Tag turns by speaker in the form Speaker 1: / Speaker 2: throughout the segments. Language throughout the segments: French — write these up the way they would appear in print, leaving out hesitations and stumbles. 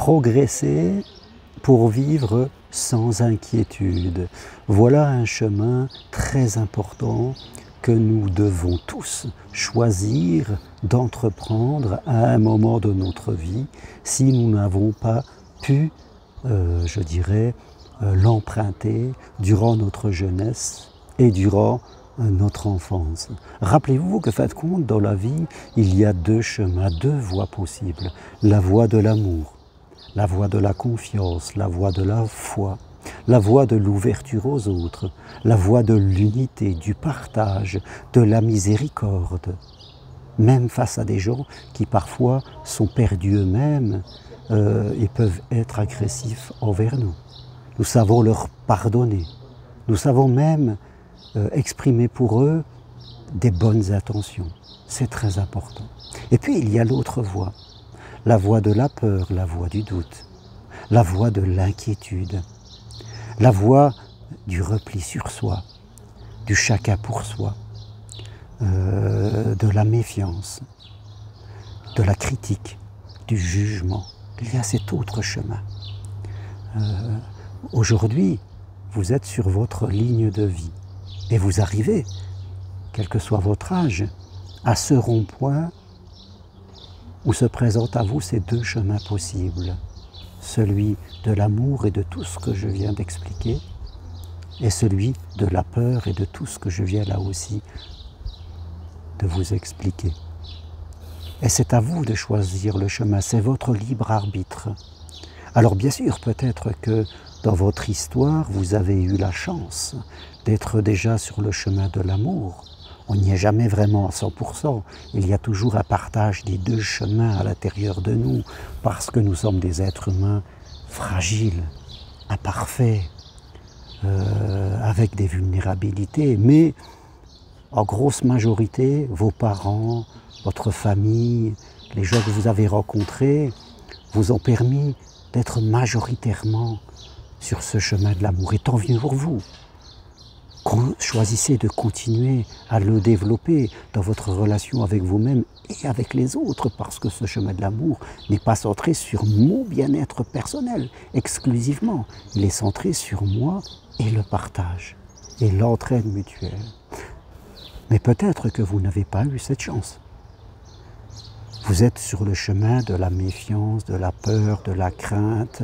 Speaker 1: progresser pour vivre sans inquiétude. Voilà un chemin très important que nous devons tous choisir d'entreprendre à un moment de notre vie si nous n'avons pas pu, je dirais, l'emprunter durant notre jeunesse et durant notre enfance. Rappelez-vous que, fin de compte, dans la vie, il y a deux chemins, deux voies possibles. La voie de l'amour, la voie de la confiance, la voie de la foi, la voie de l'ouverture aux autres, la voie de l'unité, du partage, de la miséricorde. Même face à des gens qui parfois sont perdus eux-mêmes et peuvent être agressifs envers nous. Nous savons leur pardonner. Nous savons même exprimer pour eux des bonnes intentions. C'est très important. Et puis il y a l'autre voie, la voie de la peur, la voie du doute, la voie de l'inquiétude, la voie du repli sur soi, du chacun pour soi, de la méfiance, de la critique, du jugement. Il y a cet autre chemin. Aujourd'hui, vous êtes sur votre ligne de vie et vous arrivez, quel que soit votre âge, à ce rond-point où se présentent à vous ces deux chemins possibles, celui de l'amour et de tout ce que je viens d'expliquer, et celui de la peur et de tout ce que je viens là aussi de vous expliquer. Et c'est à vous de choisir le chemin, c'est votre libre arbitre. Alors bien sûr, peut-être que dans votre histoire, vous avez eu la chance d'être déjà sur le chemin de l'amour. On n'y est jamais vraiment à 100%. Il y a toujours un partage des deux chemins à l'intérieur de nous, parce que nous sommes des êtres humains fragiles, imparfaits, avec des vulnérabilités. Mais en grosse majorité, vos parents, votre famille, les gens que vous avez rencontrés, vous ont permis d'être majoritairement sur ce chemin de l'amour. Et tant mieux pour vous. Choisissez de continuer à le développer dans votre relation avec vous-même et avec les autres, parce que ce chemin de l'amour n'est pas centré sur mon bien-être personnel exclusivement. Il est centré sur moi et le partage et l'entraide mutuelle. Mais peut-être que vous n'avez pas eu cette chance. Vous êtes sur le chemin de la méfiance, de la peur, de la crainte.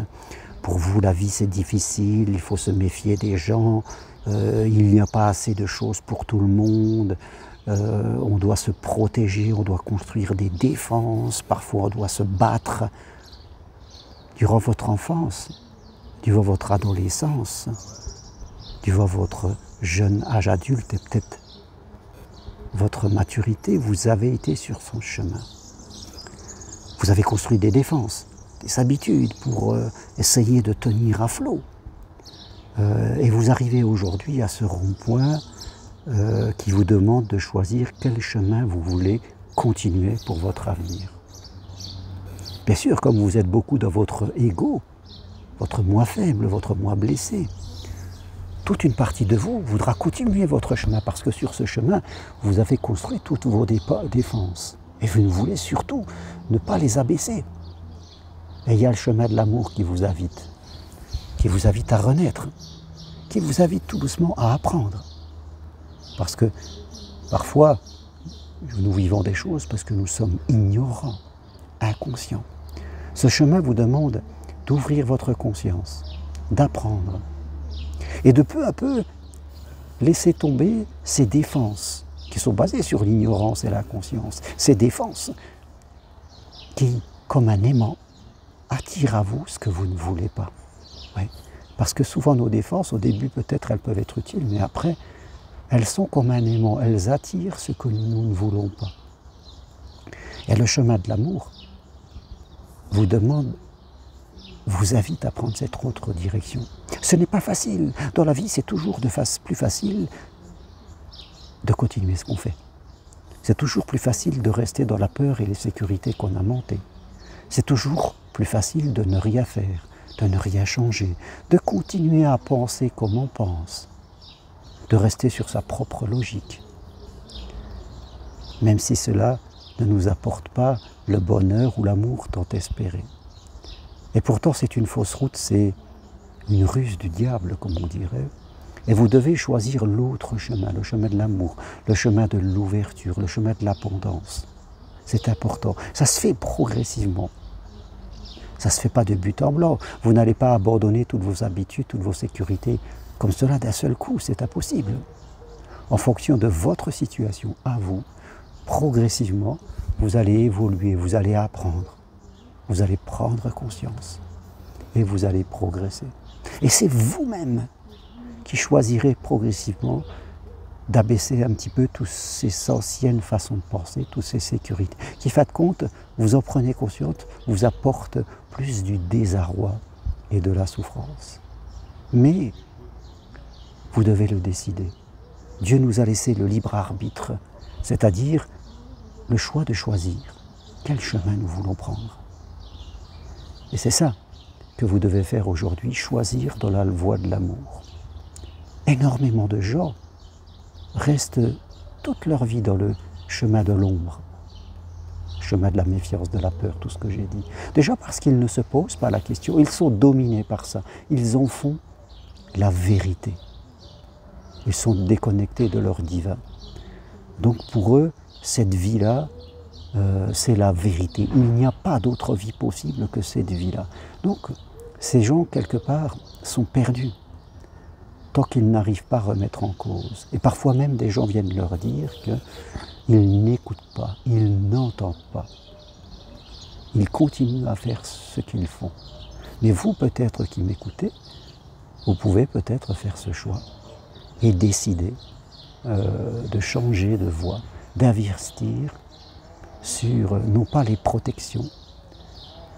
Speaker 1: Pour vous, la vie c'est difficile, il faut se méfier des gens, il n'y a pas assez de choses pour tout le monde, on doit se protéger, on doit construire des défenses, parfois on doit se battre. Durant votre enfance, durant votre adolescence, durant votre jeune âge adulte et peut-être votre maturité, vous avez été sur son chemin. Vous avez construit des défenses, des habitudes pour essayer de tenir à flot. Et vous arrivez aujourd'hui à ce rond-point qui vous demande de choisir quel chemin vous voulez continuer pour votre avenir. Bien sûr, comme vous êtes beaucoup dans votre ego, votre moi faible, votre moi blessé, toute une partie de vous voudra continuer votre chemin parce que sur ce chemin, vous avez construit toutes vos défenses. Et vous voulez surtout ne pas les abaisser. Et il y a le chemin de l'amour qui vous invite à renaître, qui vous invite tout doucement à apprendre. Parce que parfois, nous vivons des choses parce que nous sommes ignorants, inconscients. Ce chemin vous demande d'ouvrir votre conscience, d'apprendre et de peu à peu laisser tomber ces défenses qui sont basées sur l'ignorance et l'inconscience. Ces défenses qui, comme un aimant, attirent à vous ce que vous ne voulez pas. Oui. Parce que souvent nos défenses, au début peut-être elles peuvent être utiles, mais après, elles sont comme un aimant, elles attirent ce que nous ne voulons pas. Et le chemin de l'amour vous invite à prendre cette autre direction. Ce n'est pas facile. Dans la vie, c'est toujours plus facile de continuer ce qu'on fait. C'est toujours plus facile de rester dans la peur et l'insécurité qu'on a montées. C'est toujours plus facile de ne rien faire, de ne rien changer, de continuer à penser comme on pense, de rester sur sa propre logique. Même si cela ne nous apporte pas le bonheur ou l'amour tant espéré. Et pourtant, c'est une fausse route, c'est une ruse du diable, comme on dirait. Et vous devez choisir l'autre chemin, le chemin de l'amour, le chemin de l'ouverture, le chemin de l'abondance. C'est important. Ça se fait progressivement. Ça ne se fait pas de but en blanc. Vous n'allez pas abandonner toutes vos habitudes, toutes vos sécurités comme cela d'un seul coup. C'est impossible. En fonction de votre situation à vous, progressivement, vous allez évoluer, vous allez apprendre, vous allez prendre conscience et vous allez progresser. Et c'est vous-même qui choisirez progressivement d'abaisser un petit peu toutes ces anciennes façons de penser, toutes ces sécurités, qui, fin de compte, vous en prenez conscience, vous apportent plus du désarroi et de la souffrance. Mais vous devez le décider. Dieu nous a laissé le libre arbitre, c'est-à-dire le choix de choisir quel chemin nous voulons prendre. Et c'est ça que vous devez faire aujourd'hui, choisir dans la voie de l'amour. Énormément de gens restent toute leur vie dans le chemin de l'ombre, chemin de la méfiance, de la peur, tout ce que j'ai dit. Déjà parce qu'ils ne se posent pas la question, ils sont dominés par ça, ils en font la vérité. Ils sont déconnectés de leur divin. Donc pour eux, cette vie-là, c'est la vérité. Il n'y a pas d'autre vie possible que cette vie-là. Donc ces gens, quelque part, sont perdus tant qu'ils n'arrivent pas à remettre en cause. Et parfois même des gens viennent leur dire qu'ils n'écoutent pas, ils n'entendent pas. Ils continuent à faire ce qu'ils font. Mais vous, peut-être qui m'écoutez, vous pouvez peut-être faire ce choix et décider de changer de voie, d'investir sur, non pas les protections,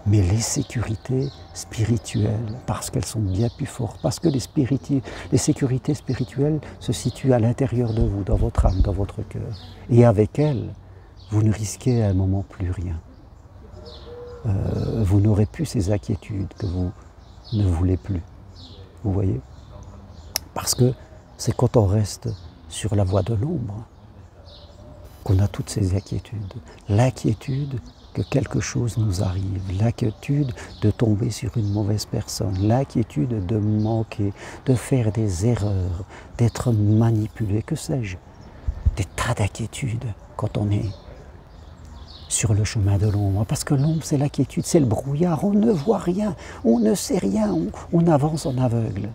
Speaker 1: mais les sécurités spirituelles, parce qu'elles sont bien plus fortes, parce que les sécurités spirituelles se situent à l'intérieur de vous, dans votre âme, dans votre cœur. Et avec elles, vous ne risquez à un moment plus rien. Vous n'aurez plus ces inquiétudes que vous ne voulez plus. Vous voyez? Parce que c'est quand on reste sur la voie de l'ombre qu'on a toutes ces inquiétudes. L'inquiétude que quelque chose nous arrive, l'inquiétude de tomber sur une mauvaise personne, l'inquiétude de manquer, de faire des erreurs, d'être manipulé, que sais-je. Des tas d'inquiétudes quand on est sur le chemin de l'ombre. Parce que l'ombre, c'est l'inquiétude, c'est le brouillard, on ne voit rien, on ne sait rien, on avance en aveugle.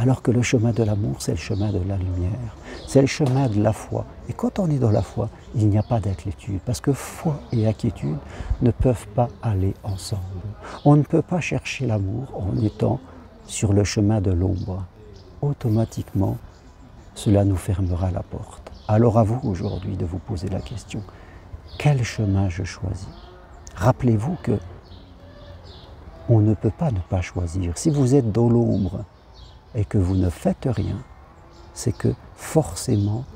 Speaker 1: Alors que le chemin de l'amour, c'est le chemin de la lumière, c'est le chemin de la foi. Et quand on est dans la foi, il n'y a pas d'inquiétude, parce que foi et inquiétude ne peuvent pas aller ensemble. On ne peut pas chercher l'amour en étant sur le chemin de l'ombre. Automatiquement, cela nous fermera la porte. Alors à vous aujourd'hui de vous poser la question, quel chemin je choisis? Rappelez-vous que on ne peut pas ne pas choisir. Si vous êtes dans l'ombre, et que vous ne faites rien, c'est que forcément,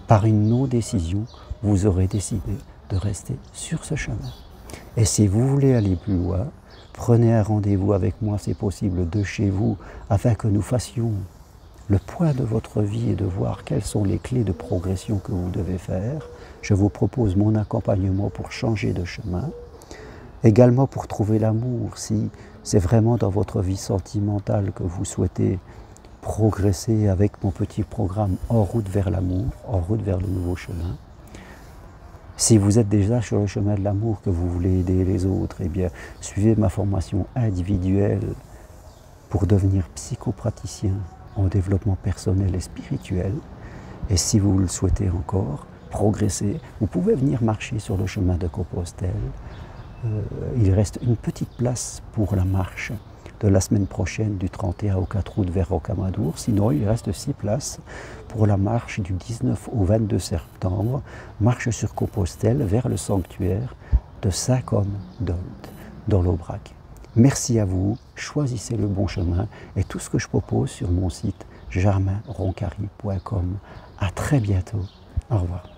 Speaker 1: par une non-décision, vous aurez décidé de rester sur ce chemin. Et si vous voulez aller plus loin, prenez un rendez-vous avec moi, c'est possible, de chez vous, afin que nous fassions le point de votre vie et de voir quelles sont les clés de progression que vous devez faire. Je vous propose mon accompagnement pour changer de chemin. Également pour trouver l'amour, si c'est vraiment dans votre vie sentimentale que vous souhaitez progresser avec mon petit programme En route vers l'amour, En route vers le nouveau chemin. Si vous êtes déjà sur le chemin de l'amour, que vous voulez aider les autres, eh bien, suivez ma formation individuelle pour devenir psychopraticien en développement personnel et spirituel. Et si vous le souhaitez encore progresser, vous pouvez venir marcher sur le chemin de Compostelle. Il reste une petite place pour la marche de la semaine prochaine du 31 au 4 août vers Rocamadour. Sinon, il reste 6 places pour la marche du 19 au 22 septembre, marche sur Compostelle vers le sanctuaire de Saint-Côme-d'Olt, dans l'Aubrac. Merci à vous, choisissez le bon chemin et tout ce que je propose sur mon site germainroncari.com. À très bientôt. Au revoir.